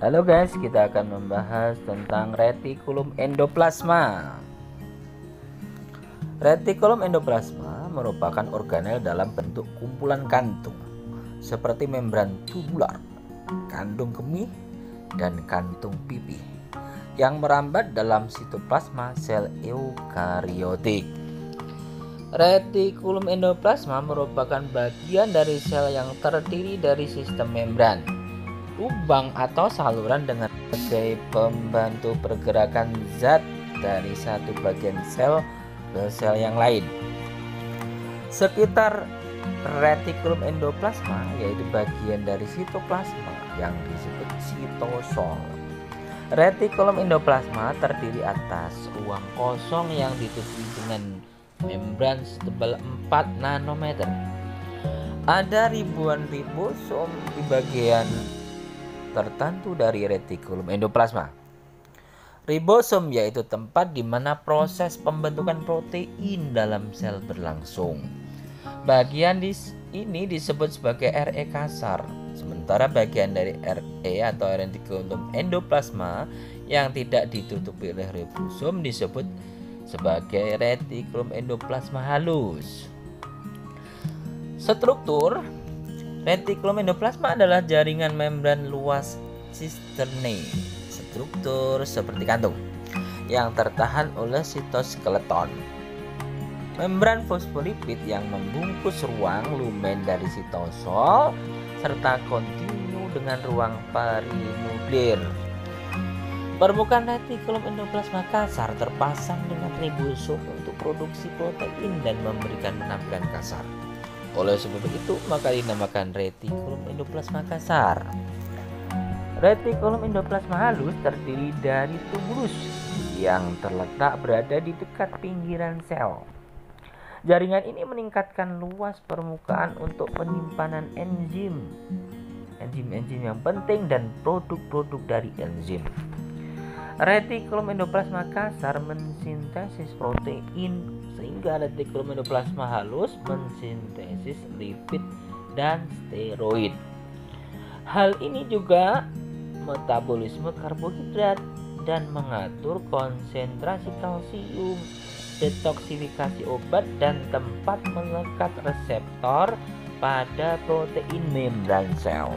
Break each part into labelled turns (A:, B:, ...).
A: Halo guys, kita akan membahas tentang retikulum endoplasma. Retikulum endoplasma merupakan organel dalam bentuk kumpulan kantung seperti membran tubular, kantung kemih, dan kantung pipih yang merambat dalam sitoplasma sel eukariotik. Retikulum endoplasma merupakan bagian dari sel yang terdiri dari sistem membran, lubang atau saluran dengan sebagai pembantu pergerakan zat dari satu bagian sel ke sel yang lain. Sekitar retikulum endoplasma yaitu bagian dari sitoplasma yang disebut sitosol. Retikulum endoplasma terdiri atas ruang kosong yang ditutupi dengan membran setebal 4 nanometer. Ada ribuan ribosom di bagian tertentu dari retikulum endoplasma. Ribosom yaitu tempat di mana proses pembentukan protein dalam sel berlangsung. Bagian ini disebut sebagai RE kasar, sementara bagian dari RE atau retikulum endoplasma yang tidak ditutupi oleh ribosom disebut sebagai retikulum endoplasma halus. Struktur retikulum endoplasma adalah jaringan membran luas sisterne, struktur seperti kantung, yang tertahan oleh sitoskeleton. Membran fosfolipid yang membungkus ruang lumen dari sitosol serta kontinu dengan ruang perinuklear. Permukaan retikulum endoplasma kasar terpasang dengan ribosom untuk produksi protein dan memberikan penampilan kasar. Oleh sebab itu, maka dinamakan retikulum endoplasma kasar. Retikulum endoplasma halus terdiri dari tubulus yang terletak berada di dekat pinggiran sel. Jaringan ini meningkatkan luas permukaan untuk penyimpanan enzim yang penting dan produk-produk dari enzim. Retikulum endoplasma kasar mensintesis protein, sehingga retikulum endoplasma halus mensintesis lipid dan steroid. Hal ini juga metabolisme karbohidrat dan mengatur konsentrasi kalsium, detoksifikasi obat, dan tempat melekat reseptor pada protein membran sel.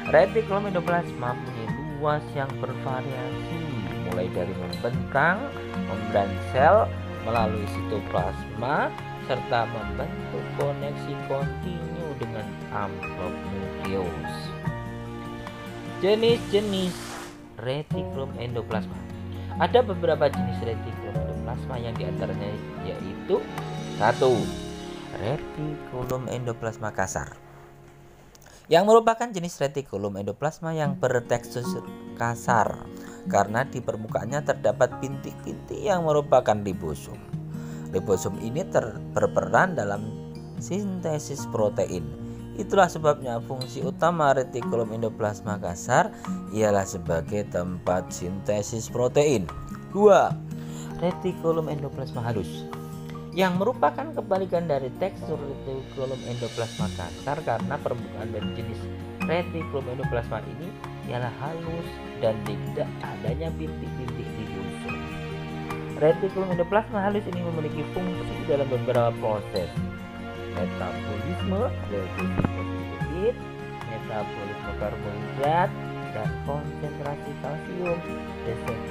A: Retikulum endoplasma punya luas yang bervariasi, mulai dari membentang membran sel melalui sitoplasma serta membentuk koneksi kontinu dengan amplop nukleus. Jenis-jenis retikulum endoplasma. Ada beberapa jenis retikulum endoplasma yang diantaranya yaitu 1. Retikulum endoplasma kasar, yang merupakan jenis retikulum endoplasma yang bertekstur kasar karena di permukaannya terdapat bintik-bintik yang merupakan ribosom. Ribosom ini berperan dalam sintesis protein. Itulah sebabnya fungsi utama retikulum endoplasma kasar ialah sebagai tempat sintesis protein. 2. Retikulum endoplasma halus, yang merupakan kebalikan dari tekstur retikulum endoplasma kasar karena permukaan dari jenis retikulum endoplasma ini ialah halus dan tidak adanya bintik-bintik ribosom. Retikulum endoplasma halus ini memiliki fungsi dalam beberapa proses: metabolisme, reduksi fosfolipid, metabolisme karbohidrat, dan konsentrasi kalsium,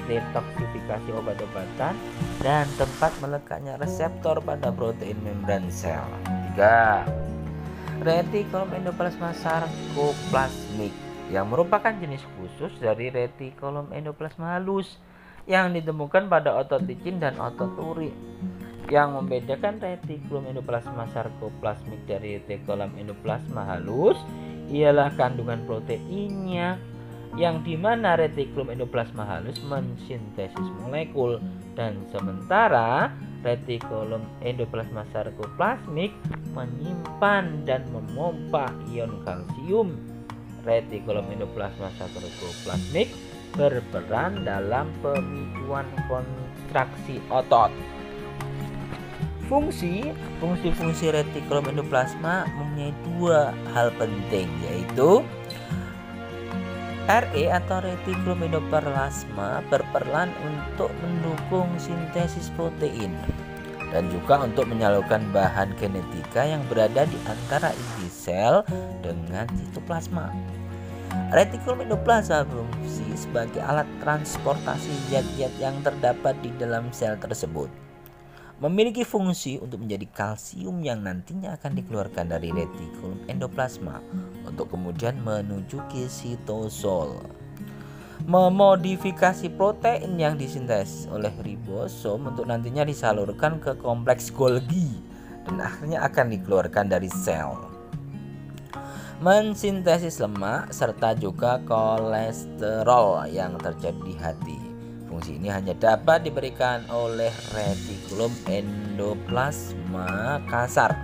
A: detoksifikasi obat-obatan, dan tempat melekatnya reseptor pada protein membran sel. 3. Retikulum endoplasma sarkoplasmik, yang merupakan jenis khusus dari retikulum endoplasma halus yang ditemukan pada otot licin dan otot uri. Yang membedakan retikulum endoplasma sarkoplasmik dari retikulum endoplasma halus ialah kandungan proteinnya, yang dimana retikulum endoplasma halus mensintesis molekul dan sementara retikulum endoplasma sarkoplasmik menyimpan dan memompa ion kalsium. Retikulum endoplasma sarkoplasmik berperan dalam pemicuan kontraksi otot. Fungsi retikulum endoplasma mempunyai 2 hal penting, yaitu RE atau retikulum endoplasma berperan untuk mendukung sintesis protein dan juga untuk menyalurkan bahan genetika yang berada di antara inti sel dengan sitoplasma. Retikulum endoplasma berfungsi sebagai alat transportasi zat-zat yang terdapat di dalam sel tersebut. Memiliki fungsi untuk menjadi kalsium yang nantinya akan dikeluarkan dari retikulum endoplasma untuk kemudian menuju ke sitosol. Memodifikasi protein yang disintesis oleh ribosom untuk nantinya disalurkan ke kompleks Golgi dan akhirnya akan dikeluarkan dari sel. Mensintesis lemak serta juga kolesterol yang terjadi di hati. Fungsi ini hanya dapat diberikan oleh retikulum endoplasma kasar.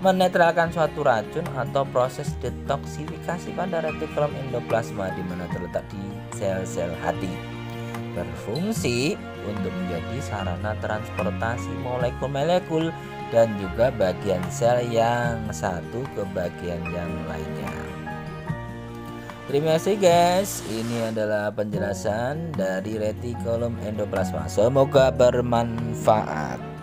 A: Menetralkan suatu racun atau proses detoksifikasi pada retikulum endoplasma di mana terletak di sel-sel hati. Berfungsi untuk menjadi sarana transportasi molekul-molekul dan juga bagian sel yang satu ke bagian yang lainnya. Terima kasih guys, ini adalah penjelasan dari retikulum endoplasma. Semoga bermanfaat.